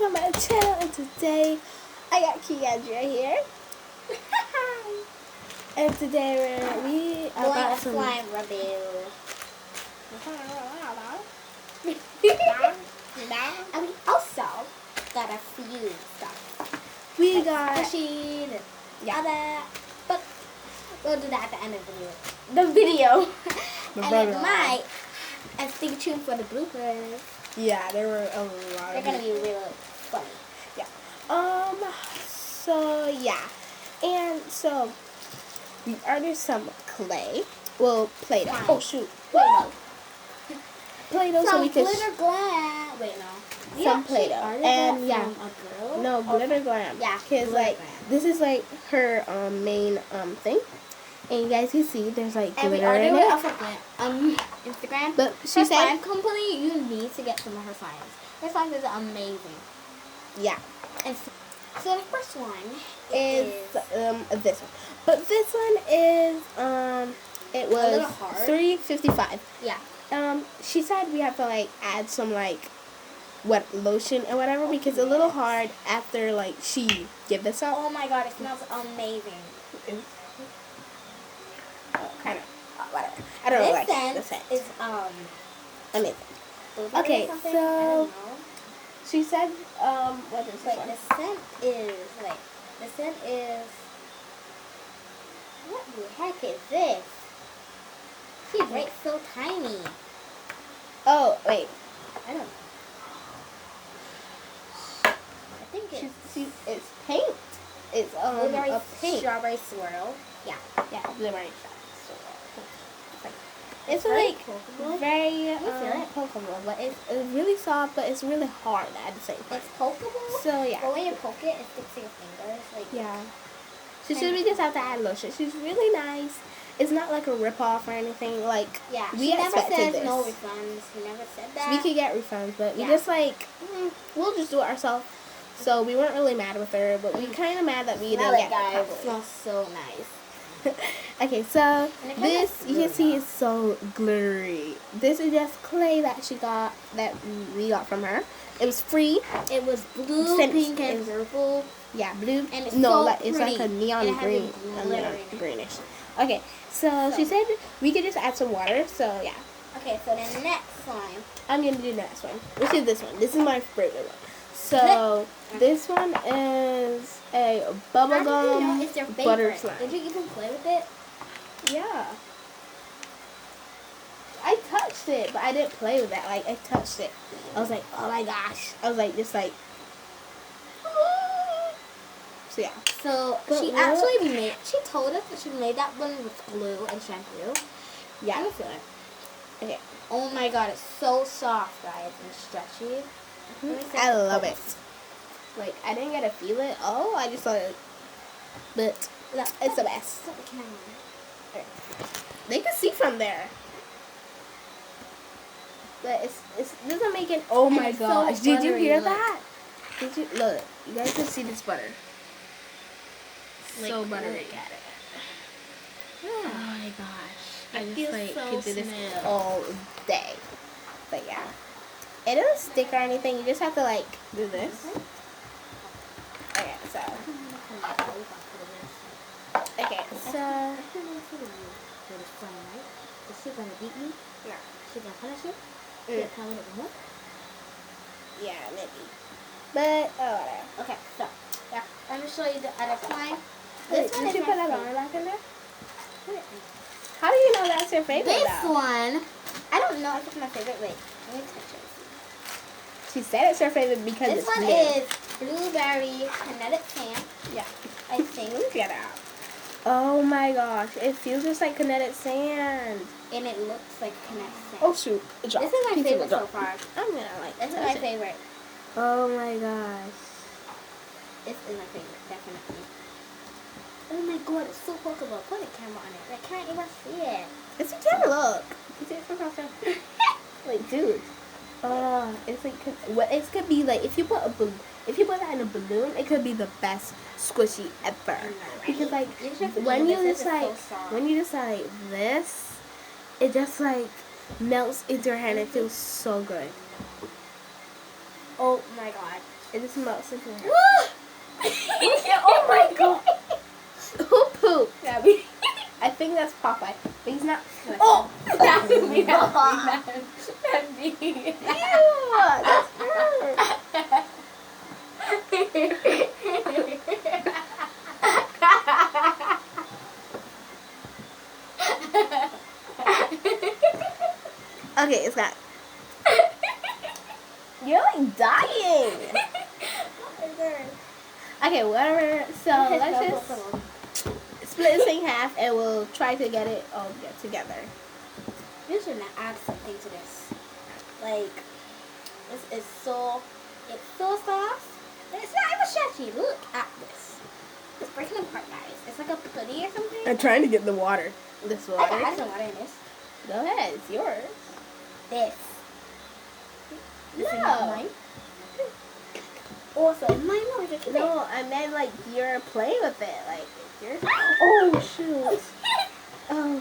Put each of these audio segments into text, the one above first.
welcome back to my channel, and today I got Keandra here. And today we are going about a some slime review. And we also got a few stuff. we got Squishy, yeah. other, but we'll do that at the end of the video. And it might, and stay tuned for the bloopers. Yeah, there were a lot. They're gonna be really funny. Yeah. So yeah, and so we ordered some clay. Well, Play-Doh. Fine. Oh shoot, Play-Doh. Play-Doh, so Some we could glitter glam. Wait, no. some Play-Doh, and yeah. From a girl? No, glitter glam. Yeah, because glitter like glam. this is like her main thing, and you guys can see there's like And we glitter ordered in it it. off of Instagram. But she her said, slime company, you need to get some of her slimes. Her slimes is amazing. yeah, And so the first one is this one. But this one is it was little hard. $3.55. Yeah. She said we have to like add some like lotion or whatever because it's a little hard after like she give this up. Oh my god, it smells amazing. I know. Whatever. I don't know like the This scent. scent is Amazing. blueberry Okay, or something? so- I don't know. She said what is this Wait, one? the scent is what the heck is this? She writes so tiny. Oh wait. I don't know. I think It's paint. It's blueberry a paint. strawberry swirl. Yeah. Yeah, blueberry. It's very like pokeable. very you feel it? pokeable, but it's really soft, but it's really hard at the same time. It's pokeable. So yeah, But when you poke it, it sticks to your fingers. Like yeah. So should we just have to add lotion? She's really nice. It's not like a rip off or anything. Like yeah. we She never expected says this. no refunds. She never said that. We could get refunds, but we Yeah. just like we'll just do it ourselves. So we weren't really mad with her, but we kind of mad that we Smell didn't it, get guys. it It properly. smells so nice. Okay, so And it kinda this you can see is so glittery. This is just clay that she got that we got from her. It was free. It was blue, Scent pink, and is- purple. Yeah, blue. And it's no, so like it's like a pretty. neon And it has green, a glitter in it. greenish. Okay, so she said we could just add some water. So yeah, Okay, so the next slime. I'm gonna do the next one, which is this one. This is my favorite one. So this one is a How did you know bubblegum it's your butter favorite? slime. Did you even play with it? Yeah. I touched it, but I didn't play with it. Like, I touched it. I was like, oh my gosh. I was like, just like. So, yeah. So But she what- actually made. She told us that she made that one with glue and shampoo. Yeah. I feel it. Okay. Oh my god, it's so soft, guys, and stretchy. Let me see I the love it. post. Like, I didn't get to feel it. Oh, I just saw it. But Look, it's the best. look at the camera. They can see from there. But it doesn't make it. Oh And my it's so gosh. Did you buttery, hear look. that? Did you look? You guys can see this butter. So Like, buttery. look at it. Oh my gosh. I It just feels like so could do this smooth. all day. But yeah. It doesn't stick or anything. You just have to like do this. Okay, so okay, so Is she gonna beat me? no. She gonna punish you? Mm. Tell me the more? Yeah, maybe. But oh whatever. Okay, so yeah, let me show you the other slime. Wait, This one did is you my put that favorite. on back in there? How do you know that's your favorite This though? one, I don't know if it's my favorite. Wait, let me touch it. She said it's her favorite because This it's one blue. is blueberry kinetic sand, Yeah. I think, Look at that. Oh my gosh. It feels just like kinetic sand. and it looks like kinetic sand. Oh shoot. It dropped. This is my Pizza favorite so dropped. far. I'm gonna like This is touch my it. favorite. Oh my gosh. This is my favorite, definitely. Oh my god, it's so pokeable. Put a camera on it. I can't even see it. It's a camera. Look. You see it from across there? Like, dude. It's like what it could be like if you put that in a balloon, it could be the best squishy ever. Because like You should when feel you this. just This is so like soft. when you just like this, it just like melts into your hand. It feels so good. Oh my god. It just melts into it. Oh my god. Who pooped? That me. I think that's Popeye, but he's not. Oh, that's me. Ew, that's hurt. Okay, it's got. You're like dying. Okay, whatever. So let's just split this thing in half, and we'll try to get it all get together. You should add something to this. Like, this is so, it's so soft. And it's not even stretchy. Look at this. It's breaking apart, guys. It's like a pudding or something. I'm trying to get the water. This I water. can add some water in this. Go ahead, it's yours. This. This is No. not mine. Also, mine was just No, I meant like you're playing with it. Like, it's yours. Oh, shoot. Oh.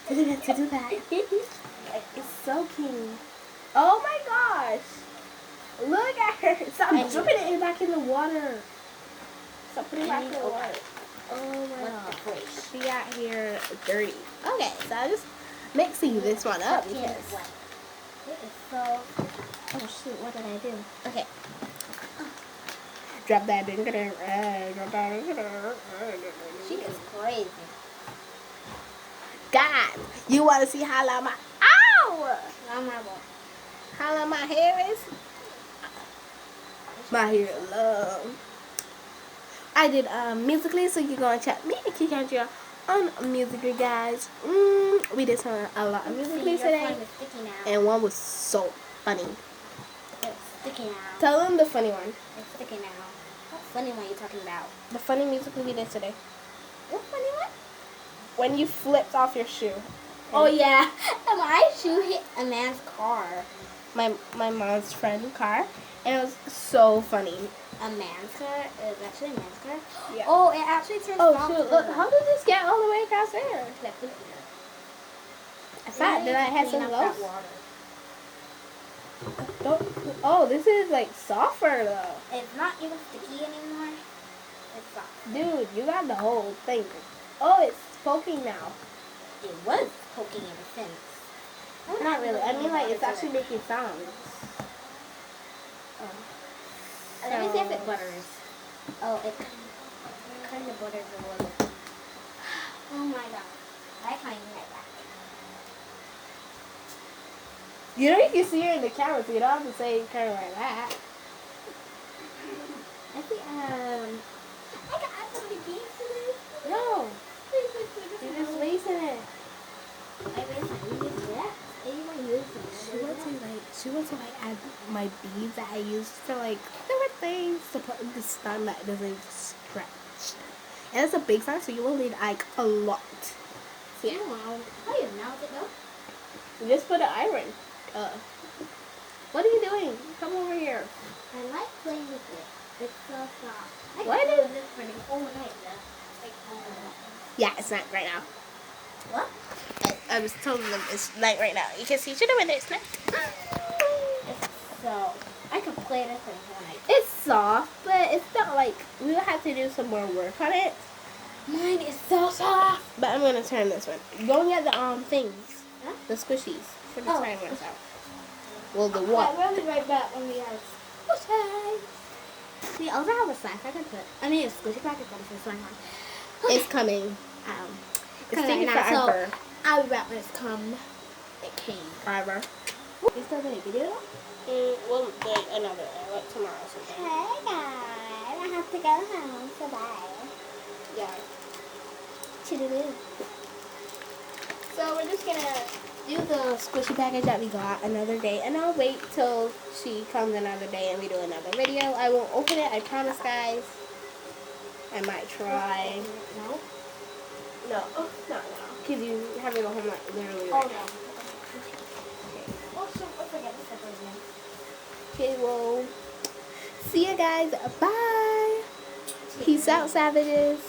Didn't have to do that. Like, it's soaking. Oh my gosh. Look at her. Stop dripping it back in the water. Stop putting it back in the water. Oh my gosh. She got here dirty. Okay, so I'm just mixing this one up because. It is so. Oh shoot! What did I do? Okay. Drop that ding. She is crazy. God, you want to see how long my ow? I'm not going. How long my hair is? My hair long. I did Musically, so you're gonna check me and Kikandria on Musically, guys. We did a lot of Musically today, and one was so funny. It's sticky now. Tell them the funny one. It's sticky now. What funny one are you talking about? The funny Musically we did today. What funny one? When you flipped off your shoe. Oh yeah, and my shoe hit a man's car. My mom's friend's car, and it was so funny. A man's car? It's actually a man's car? Yeah. Oh, it actually turns Oh off. shoot! Look, how did this get all the way across there? I thought that I had some gloves. Oh, this is like softer though. It's not even sticky anymore. It's soft. Dude, you got the whole thing. Oh, it's poking now. It was poking in a sense. Not really. I mean, like, it's actually making sounds. Let me see if it butters. Oh, it kind of butters a little. Oh my god. I can't even get back. You know, you can see her in the camera, so you don't have to say kind of like that. I think, I can add some beans to this. No, you're just wasting it. I guess I use that. She wants to add my beads that I use for like different things to put in the sun that doesn't stretch. And it's a big sign, so you will need like a lot. So yeah. Wow. How you melt it though? You just put an iron. What are you doing? Come over here. I like playing with it. It's so soft. I What can is- do this for the whole night though. Like overnight. Yeah, it's night right now. What? I was telling them it's night right now. You can see through the window. It's night. So I can play this for the whole night. It's soft, but it's not like we will have to do some more work on it. Mine is so soft. But I'm gonna turn this one. Go and get the things, Huh? the squishies for the Oh. timers out. Well, the what? We'll be right back when we have squishy. We also have a snack I can put. I mean, a squishy packet that is a snack on. It's coming. It's coming taking right now, forever. I'll be back when it's come. It came. Forever. You still doing a video? We'll do another like tomorrow sometime. Hey guys, I have to go home, so bye. Yeah. Toodaloo. So we're just gonna do the squishy package that we got another day, and I'll wait till she comes another day and we do another video. I won't open it, I promise, guys. I might try. No? No, not now. Because you have to go home like literally Oh right no. now. Oh shoot, I forget the zipper again. Okay, well, see you guys. Bye. Peace out, savages.